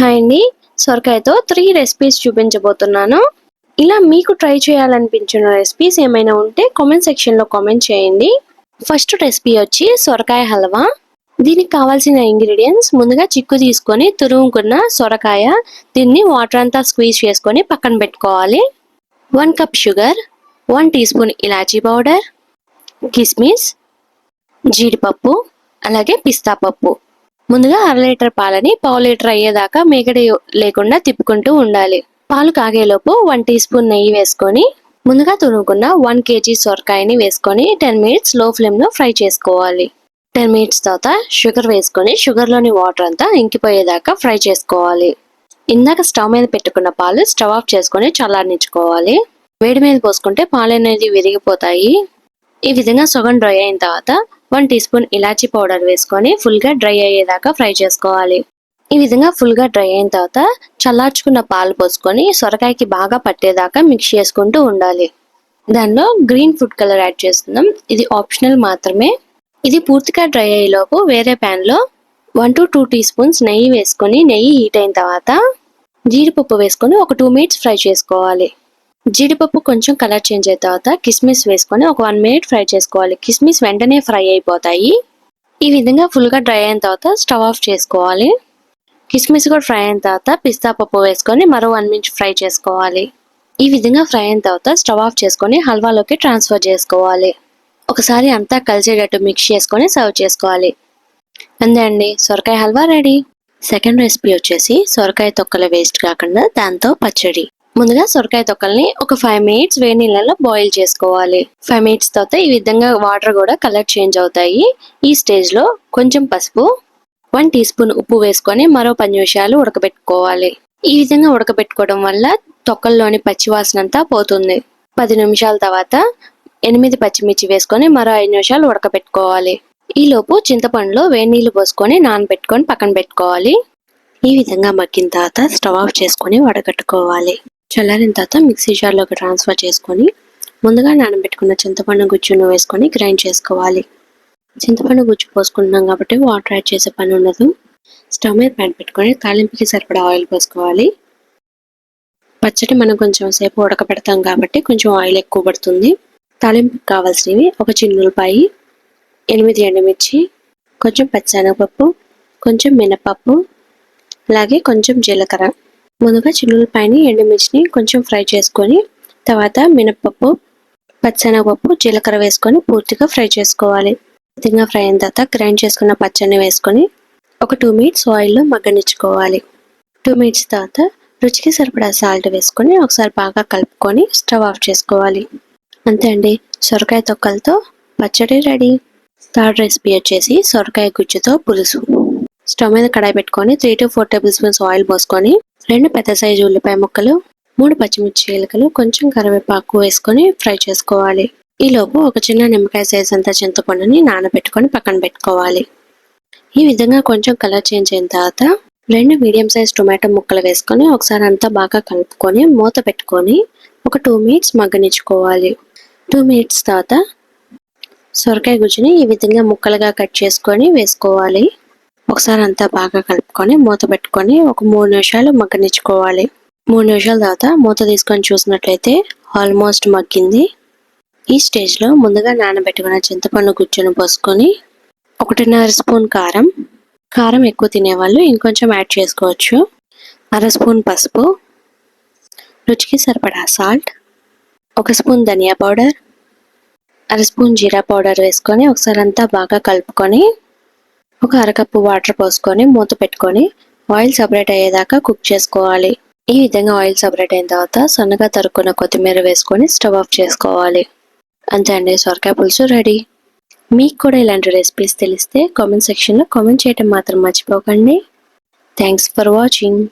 Hi అండి, సొరకాయతో 3 recipes చూపించబోతున్నాను. ఇలా మీకు ట్రై చేయాలనిపించిన రెసిపీస్ ఏమైనా ఉంటే కామెంట్ సెక్షన్లో కామెంట్ చేయండి. ఫస్ట్ రెసిపీ వచ్చి సొరకాయ హల్వా. దీనికి కావాల్సిన ఇంగ్రీడియంట్స్ ముందుగా చిక్కు తీసుకొని తురుముకున్న సొరకాయ, దీన్ని వాటర్ అంతా స్క్వీజ్ చేసుకొని పక్కన పెట్టుకోవాలి. 1 కప్ షుగర్, 1 టీ స్పూన్ ఇలాచీ పౌడర్, కిస్మిస్, జీడిపప్పు, అలాగే పిస్తా పప్పు. ముందుగా 1/2 లీటర్ పాలని 1/2 లీటర్ అయ్యేదాకా మేగడి లేకుండా తిప్పుకుంటూ ఉండాలి. పాలు కాగేలోపు 1 టీ స్పూన్ నెయ్యి వేసుకొని ముందుగా తురుముకున్న 1 కేజీ సొరకాయని వేసుకొని 10 మినిట్స్ లో ఫ్లేమ్లో ఫ్రై చేసుకోవాలి. 10 మినిట్స్ తర్వాత షుగర్ వేసుకొని షుగర్లోని వాటర్ అంతా ఇంకిపోయేదాకా ఫ్రై చేసుకోవాలి. ఇందాక స్టవ్ మీద పెట్టుకున్న పాలు స్టవ్ ఆఫ్ చేసుకొని చల్లారించుకోవాలి. వేడి మీద పోసుకుంటే పాలు అనేది విరిగిపోతాయి. ఈ విధంగా సగం డ్రై అయిన తర్వాత 1 టీ స్పూన్ ఇలాచీ పౌడర్ వేసుకొని ఫుల్గా డ్రై అయ్యేదాకా ఫ్రై చేసుకోవాలి. ఈ విధంగా ఫుల్గా డ్రై అయిన తర్వాత చల్లార్చుకున్న పాలు పోసుకొని సొరకాయకి బాగా పట్టేదాకా మిక్స్ చేసుకుంటూ ఉండాలి. దానిలో గ్రీన్ ఫుడ్ కలర్ యాడ్ చేస్తున్నాం, ఇది ఆప్షనల్ మాత్రమే. ఇది పూర్తిగా డ్రై అయ్యేలోపు వేరే ప్యాన్లో 1 to 2 టీ స్పూన్స్ నెయ్యి వేసుకొని నెయ్యి హీట్ అయిన తర్వాత జీడిపప్పు వేసుకొని ఒక 2 మినిట్స్ ఫ్రై చేసుకోవాలి. జీడిపప్పు కొంచెం కలర్ చేంజ్ అయిన తర్వాత కిస్మిస్ వేసుకొని ఒక 1 మినిట్ ఫ్రై చేసుకోవాలి. కిస్మిస్ వెంటనే ఫ్రై అయిపోతాయి. ఈ విధంగా ఫుల్గా డ్రై అయిన తర్వాత స్టవ్ ఆఫ్ చేసుకోవాలి. కిస్మిస్ కూడా ఫ్రై అయిన తర్వాత పిస్తా పప్పు వేసుకొని మరో 1 మినిట్ ఫ్రై చేసుకోవాలి. ఈ విధంగా ఫ్రై అయిన తర్వాత స్టవ్ ఆఫ్ చేసుకొని హల్వాలోకి ట్రాన్స్ఫర్ చేసుకోవాలి. ఒకసారి అంతా కలిసేటట్టు మిక్స్ చేసుకొని సర్వ్ చేసుకోవాలి. అంతే అండి, సొరకాయ హల్వా రెడీ. సెకండ్ రెసిపీ వచ్చేసి సొరకాయ తొక్కల వేస్ట్ కాకుండా దాంతో పచ్చడి. ముందుగా సొరకాయ తొక్కల్ని ఒక 5 మినిట్స్ వేడి నీళ్ళలో బాయిల్ చేసుకోవాలి. 5 మినిట్స్ తర్వాత ఈ విధంగా వాటర్ కూడా కలర్ చేంజ్ అవుతాయి. ఈ స్టేజ్ లో కొంచెం పసుపు, 1 టీ స్పూన్ ఉప్పు వేసుకొని మరో 10 నిమిషాలు ఉడకబెట్టుకోవాలి. ఈ విధంగా ఉడకబెట్టుకోవడం వల్ల తొక్కల్లోని పచ్చివాసన అంతా పోతుంది. 10 నిమిషాల తర్వాత 8 పచ్చిమిర్చి వేసుకొని మరో 5 నిమిషాలు ఉడకబెట్టుకోవాలి. ఈ లోపు చింతపండులో వేడి నీళ్లు పోసుకొని నానబెట్టుకొని పక్కన పెట్టుకోవాలి. ఈ విధంగా మగ్గిన తర్వాత స్టవ్ ఆఫ్ చేసుకొని వడగట్టుకోవాలి. చల్లారిన తర్వాత మిక్సీ జార్లోకి ట్రాన్స్ఫర్ చేసుకొని ముందుగా నానబెట్టుకున్న చింతపండు గుజ్జును వేసుకొని గ్రైండ్ చేసుకోవాలి. చింతపండు గుజ్జు పోసుకుంటున్నాం కాబట్టి వాటర్ యాడ్ చేసే పని ఉండదు. స్టవ్ మీద ప్యాన్ పెట్టుకొని తాలింపుకి సరిపడా ఆయిల్ పోసుకోవాలి. పచ్చడి మనం కొంచెం సేపు ఉడకపెడతాం కాబట్టి కొంచెం ఆయిల్ ఎక్కువ పడుతుంది. తాలింపుకి కావాల్సినవి ఒక చిన్న ఉల్లిపాయ, 8 ఎండుమిర్చి, కొంచెం పచ్చిశనగపప్పు, కొంచెం మినపప్పు, అలాగే కొంచెం జీలకర్ర. ముందుగా చిన్నులపైని ఎండుమిర్చిని కొంచెం ఫ్రై చేసుకొని తర్వాత మినపప్పు, పచ్చిశనగపప్పు, జీలకర్ర వేసుకొని పూర్తిగా ఫ్రై చేసుకోవాలి. పూర్తిగా ఫ్రై అయిన తర్వాత గ్రైండ్ చేసుకున్న పచ్చడిని వేసుకొని ఒక 2 మినిట్స్ ఆయిల్లో మగ్గనిచ్చుకోవాలి. 2 మినిట్స్ తర్వాత రుచికి సరిపడా సాల్ట్ వేసుకొని ఒకసారి బాగా కలుపుకొని స్టవ్ ఆఫ్ చేసుకోవాలి. అంతే అండి, సొరకాయ తొక్కలతో పచ్చడి రెడీ. థర్డ్ రెసిపీ వచ్చేసి సొరకాయ గుజ్జుతో పులుసు. స్టవ్ మీద కడాయి పెట్టుకొని 3 to 4 టేబుల్ స్పూన్స్ ఆయిల్ పోసుకొని 2 పెద్ద సైజు ఉల్లిపాయ ముక్కలు, 3 పచ్చిమిర్చి చీలికలు, కొంచెం కరివేపాకు వేసుకొని ఫ్రై చేసుకోవాలి. ఈ లోపు ఒక చిన్న నిమ్మకాయ సైజ్ అంతా చింతపండుని నానబెట్టుకొని పక్కన పెట్టుకోవాలి. ఈ విధంగా కొంచెం కలర్ చేంజ్ అయిన తర్వాత 2 మీడియం సైజ్ టొమాటో ముక్కలు వేసుకొని ఒకసారి అంతా బాగా కలుపుకొని మూత పెట్టుకొని ఒక 2 మినిట్స్ మగ్గనిచ్చుకోవాలి. 2 మినిట్స్ తర్వాత సొరకాయ గుజ్జుని ఈ విధంగా ముక్కలుగా కట్ చేసుకొని వేసుకోవాలి. ఒకసారి అంతా బాగా కలుపుకొని మూత పెట్టుకొని ఒక 3 నిమిషాలు మగ్గనిచ్చుకోవాలి. 3 నిమిషాల తర్వాత మూత తీసుకొని చూసినట్లయితే ఆల్మోస్ట్ మగ్గింది. ఈ స్టేజ్లో ముందుగా నానబెట్టుకున్న చింతపండు గుజ్జును పోసుకొని 1.5 స్పూన్ కారం, కారం ఎక్కువ తినేవాళ్ళు ఇంకొంచెం యాడ్ చేసుకోవచ్చు, 1/2 స్పూన్ పసుపు, రుచికి సరిపడా సాల్ట్, 1 స్పూన్ ధనియా పౌడర్, 1/2 స్పూన్ జీరా పౌడర్ వేసుకొని ఒకసారి అంతా బాగా కలుపుకొని ఒక 1/2 కప్పు వాటర్ పోసుకొని మూత పెట్టుకొని ఆయిల్ సపరేట్ అయ్యేదాకా కుక్ చేసుకోవాలి. ఈ విధంగా ఆయిల్ సపరేట్ అయిన తర్వాత సన్నగా తరుక్కున్న కొత్తిమీర వేసుకొని స్టవ్ ఆఫ్ చేసుకోవాలి. అంతే అండి, సొరకాయ పులుసు రెడీ. మీకు కూడా ఇలాంటి రెసిపీస్ తెలిస్తే కామెంట్ సెక్షన్లో కామెంట్ చేయడం మాత్రం మర్చిపోకండి. Thanks for watching.